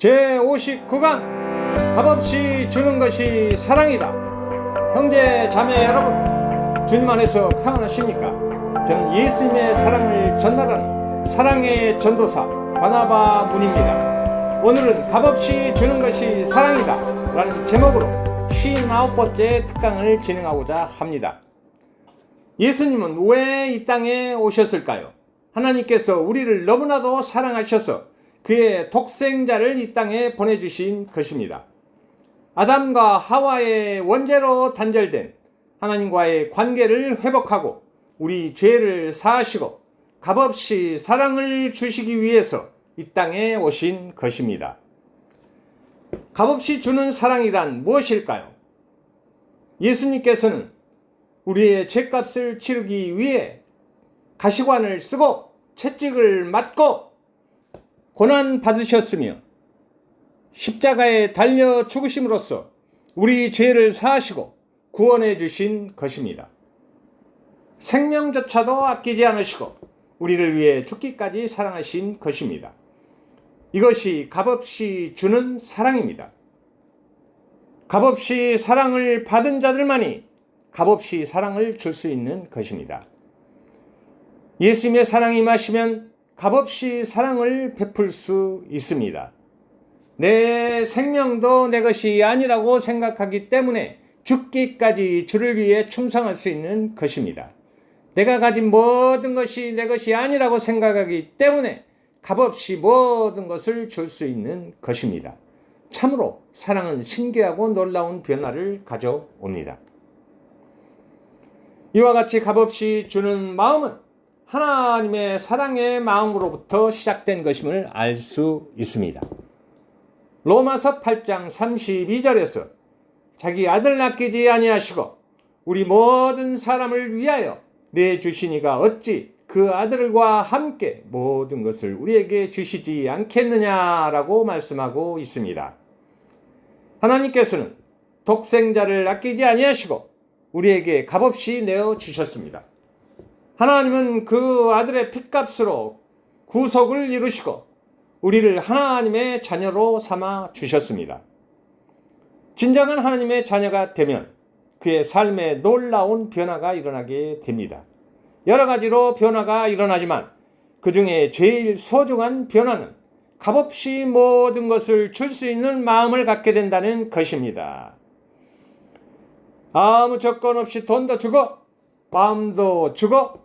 제59강 값없이 주는 것이 사랑이다. 형제 자매 여러분, 주님 안에서 평안하십니까? 저는 예수님의 사랑을 전달하는 사랑의 전도사 바나바 문입니다. 오늘은 값없이 주는 것이 사랑이다 라는 제목으로 59번째 특강을 진행하고자 합니다. 예수님은 왜 이 땅에 오셨을까요? 하나님께서 우리를 너무나도 사랑하셔서 그의 독생자를 이 땅에 보내주신 것입니다. 아담과 하와의 원죄로 단절된 하나님과의 관계를 회복하고 우리 죄를 사하시고 값없이 사랑을 주시기 위해서 이 땅에 오신 것입니다. 값없이 주는 사랑이란 무엇일까요? 예수님께서는 우리의 죄값을 치르기 위해 가시관을 쓰고 채찍을 맞고 고난 받으셨으며 십자가에 달려 죽으심으로써 우리 죄를 사하시고 구원해 주신 것입니다. 생명조차도 아끼지 않으시고 우리를 위해 죽기까지 사랑하신 것입니다. 이것이 값없이 주는 사랑입니다. 값없이 사랑을 받은 자들만이 값없이 사랑을 줄 수 있는 것입니다. 예수님의 사랑이 임하시면 값없이 사랑을 베풀 수 있습니다. 내 생명도 내 것이 아니라고 생각하기 때문에 죽기까지 주를 위해 충성할 수 있는 것입니다. 내가 가진 모든 것이 내 것이 아니라고 생각하기 때문에 값없이 모든 것을 줄 수 있는 것입니다. 참으로 사랑은 신기하고 놀라운 변화를 가져옵니다. 이와 같이 값없이 주는 마음은 하나님의 사랑의 마음으로부터 시작된 것임을 알 수 있습니다. 로마서 8장 32절에서 자기 아들 아끼지 아니하시고 우리 모든 사람을 위하여 내주시니가 어찌 그 아들과 함께 모든 것을 우리에게 주시지 않겠느냐라고 말씀하고 있습니다. 하나님께서는 독생자를 아끼지 아니하시고 우리에게 값없이 내어주셨습니다. 하나님은 그 아들의 핏값으로 구속을 이루시고 우리를 하나님의 자녀로 삼아 주셨습니다. 진정한 하나님의 자녀가 되면 그의 삶에 놀라운 변화가 일어나게 됩니다. 여러 가지로 변화가 일어나지만 그 중에 제일 소중한 변화는 값없이 모든 것을 줄 수 있는 마음을 갖게 된다는 것입니다. 아무 조건 없이 돈도 주고 마음도 주고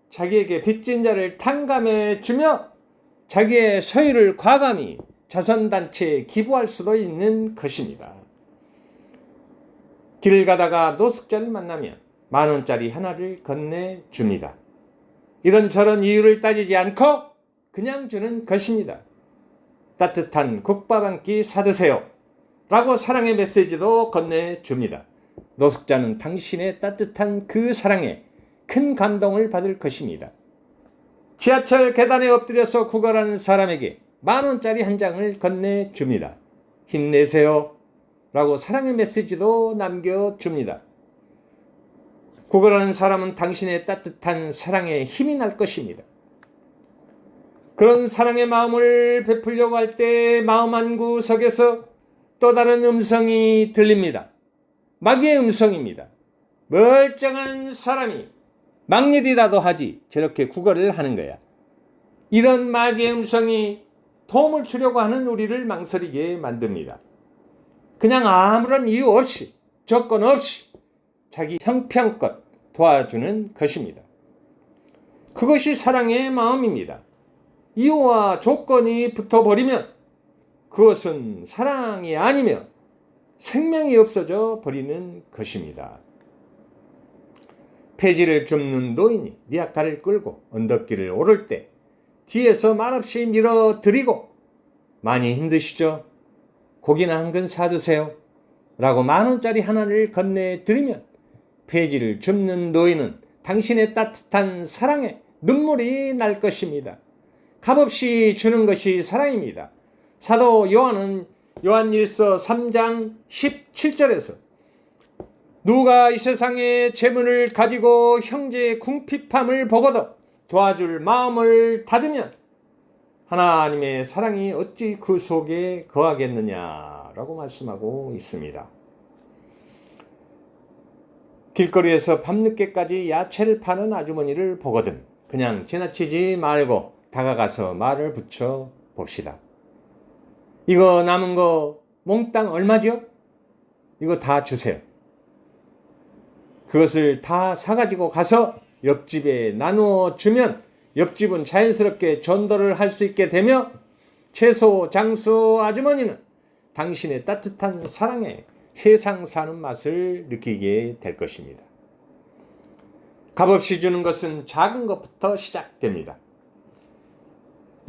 자기에게 빚진 자를 탕감해 주며 자기의 소유를 과감히 자선단체에 기부할 수도 있는 것입니다. 길 가다가 노숙자를 만나면 10,000원짜리 하나를 건네줍니다. 이런저런 이유를 따지지 않고 그냥 주는 것입니다. 따뜻한 국밥 한 끼 사드세요 라고 사랑의 메시지도 건네줍니다. 노숙자는 당신의 따뜻한 그 사랑에 큰 감동을 받을 것입니다. 지하철 계단에 엎드려서 구걸하는 사람에게 10,000원짜리 한 장을 건네줍니다. 힘내세요 라고 사랑의 메시지도 남겨줍니다. 구걸하는 사람은 당신의 따뜻한 사랑에 힘이 날 것입니다. 그런 사랑의 마음을 베풀려고 할 때 마음 한구석에서 또 다른 음성이 들립니다. 마귀의 음성입니다. 멀쩡한 사람이 막일이라도 하지 저렇게 구걸을 하는 거야. 이런 마귀의 음성이 도움을 주려고 하는 우리를 망설이게 만듭니다. 그냥 아무런 이유 없이 조건 없이 자기 형편껏 도와주는 것입니다. 그것이 사랑의 마음입니다. 이유와 조건이 붙어버리면 그것은 사랑이 아니며 생명이 없어져 버리는 것입니다. 폐지를 줍는 노인이 리아카를 끌고 언덕길을 오를 때 뒤에서 말없이 밀어드리고 많이 힘드시죠? 고기나 한 근 사드세요 라고 10,000원짜리 하나를 건네드리면 폐지를 줍는 노인은 당신의 따뜻한 사랑에 눈물이 날 것입니다. 값없이 주는 것이 사랑입니다. 사도 요한은 요한일서 3장 17절에서 누가 이 세상의 재물을 가지고 형제의 궁핍함을 보고도 도와줄 마음을 닫으면 하나님의 사랑이 어찌 그 속에 거하겠느냐라고 말씀하고 있습니다. 길거리에서 밤늦게까지 야채를 파는 아주머니를 보거든 그냥 지나치지 말고 다가가서 말을 붙여 봅시다. 이거 남은 거 몽땅 얼마죠? 이거 다 주세요. 그것을 다 사가지고 가서 옆집에 나누어 주면 옆집은 자연스럽게 전도를 할 수 있게 되며 채소 장수 아주머니는 당신의 따뜻한 사랑에 세상 사는 맛을 느끼게 될 것입니다. 값없이 주는 것은 작은 것부터 시작됩니다.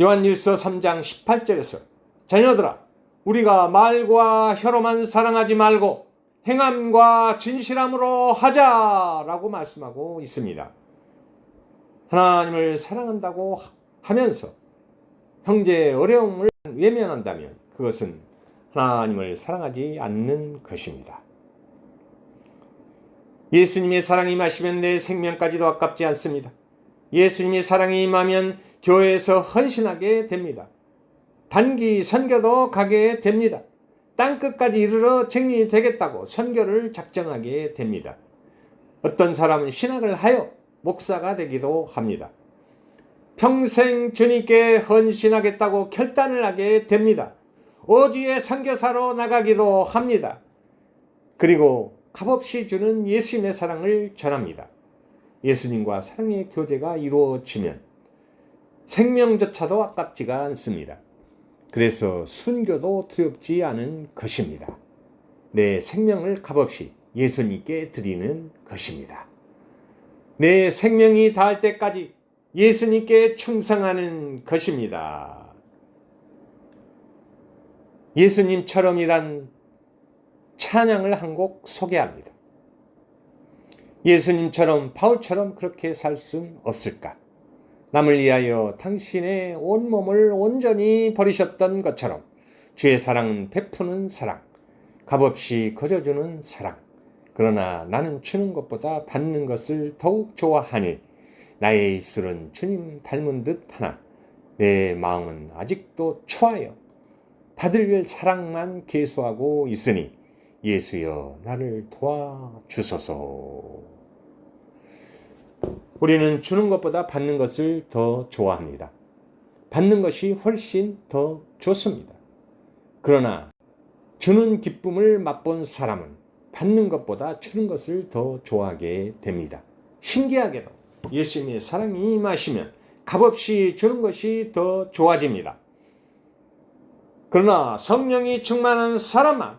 요한일서 3장 18절에서 자녀들아 우리가 말과 혀로만 사랑하지 말고 행함과 진실함으로 하자라고 말씀하고 있습니다. 하나님을 사랑한다고 하면서 형제의 어려움을 외면한다면 그것은 하나님을 사랑하지 않는 것입니다. 예수님의 사랑이 임하시면 내 생명까지도 아깝지 않습니다. 예수님의 사랑이 임하면 교회에서 헌신하게 됩니다. 단기 선교도 가게 됩니다. 땅끝까지 이르러 정리되겠다고 선교를 작정하게 됩니다. 어떤 사람은 신학을 하여 목사가 되기도 합니다. 평생 주님께 헌신하겠다고 결단을 하게 됩니다. 오지의 선교사로 나가기도 합니다. 그리고 값없이 주는 예수님의 사랑을 전합니다. 예수님과 사랑의 교제가 이루어지면 생명조차도 아깝지가 않습니다. 그래서 순교도 두렵지 않은 것입니다. 내 생명을 값없이 예수님께 드리는 것입니다. 내 생명이 닿을 때까지 예수님께 충성하는 것입니다. 예수님처럼이란 찬양을 한 곡 소개합니다. 예수님처럼 바울처럼 그렇게 살 순 없을까? 남을 위하여 당신의 온몸을 온전히 버리셨던 것처럼 주의 사랑은 베푸는 사랑, 값없이 거저주는 사랑. 그러나 나는 주는 것보다 받는 것을 더욱 좋아하니 나의 입술은 주님 닮은 듯 하나 내 마음은 아직도 초하여 받을 사랑만 계수하고 있으니 예수여 나를 도와주소서. 우리는 주는 것보다 받는 것을 더 좋아합니다. 받는 것이 훨씬 더 좋습니다. 그러나 주는 기쁨을 맛본 사람은 받는 것보다 주는 것을 더 좋아하게 됩니다. 신기하게도 예수님의 사랑이 임하시면 값없이 주는 것이 더 좋아집니다. 그러나 성령이 충만한 사람만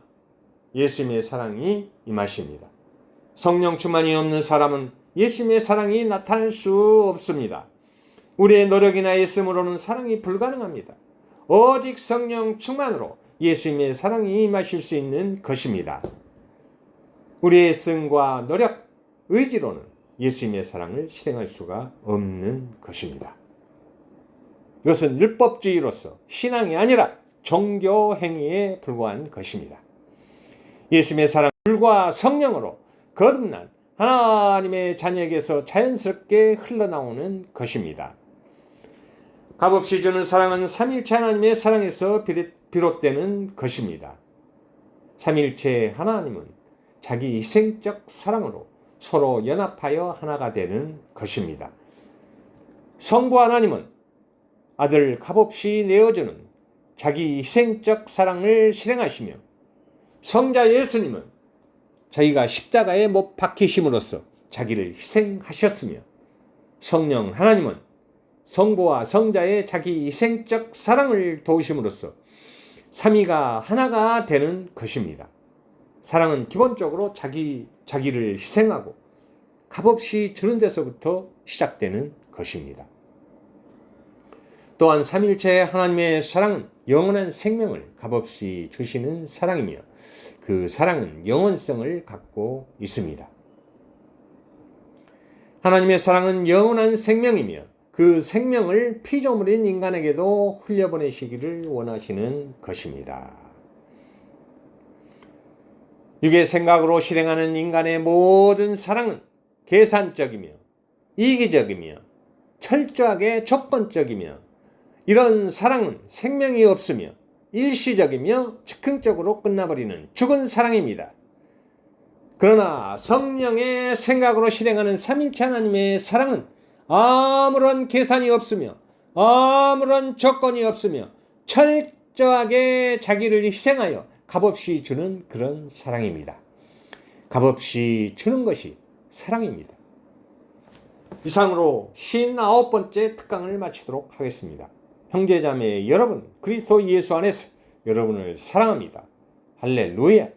예수님의 사랑이 임하십니다. 성령 충만이 없는 사람은 예수님의 사랑이 나타날 수 없습니다. 우리의 노력이나 애씀으로는 사랑이 불가능합니다. 오직 성령 충만으로 예수님의 사랑이 임하실 수 있는 것입니다. 우리의 애씀과 노력, 의지로는 예수님의 사랑을 실행할 수가 없는 것입니다. 이것은 율법주의로서 신앙이 아니라 종교 행위에 불과한 것입니다. 예수님의 사랑은 불과 성령으로 거듭난 하나님의 자녀에게서 자연스럽게 흘러나오는 것입니다. 값없이 주는 사랑은 삼일체 하나님의 사랑에서 비롯되는 것입니다. 삼일체 하나님은 자기 희생적 사랑으로 서로 연합하여 하나가 되는 것입니다. 성부 하나님은 아들 값없이 내어주는 자기 희생적 사랑을 실행하시며 성자 예수님은 저희가 십자가에 못 박히심으로써 자기를 희생하셨으며 성령 하나님은 성부와 성자의 자기 희생적 사랑을 도우심으로써 삼위가 하나가 되는 것입니다. 사랑은 기본적으로 자기를 희생하고 값없이 주는 데서부터 시작되는 것입니다. 또한 삼일체 하나님의 사랑은 영원한 생명을 값없이 주시는 사랑이며 그 사랑은 영원성을 갖고 있습니다. 하나님의 사랑은 영원한 생명이며 그 생명을 피조물인 인간에게도 흘려보내시기를 원하시는 것입니다. 육의 생각으로 실행하는 인간의 모든 사랑은 계산적이며 이기적이며 철저하게 조건적이며 이런 사랑은 생명이 없으며 일시적이며 즉흥적으로 끝나버리는 죽은 사랑입니다. 그러나 성령의 생각으로 실행하는 삼일체 하나님의 사랑은 아무런 계산이 없으며 아무런 조건이 없으며 철저하게 자기를 희생하여 값없이 주는 그런 사랑입니다. 값없이 주는 것이 사랑입니다. 이상으로 59번째 특강을 마치도록 하겠습니다. 형제자매 여러분, 그리스도 예수 안에서 여러분을 사랑합니다. 할렐루야.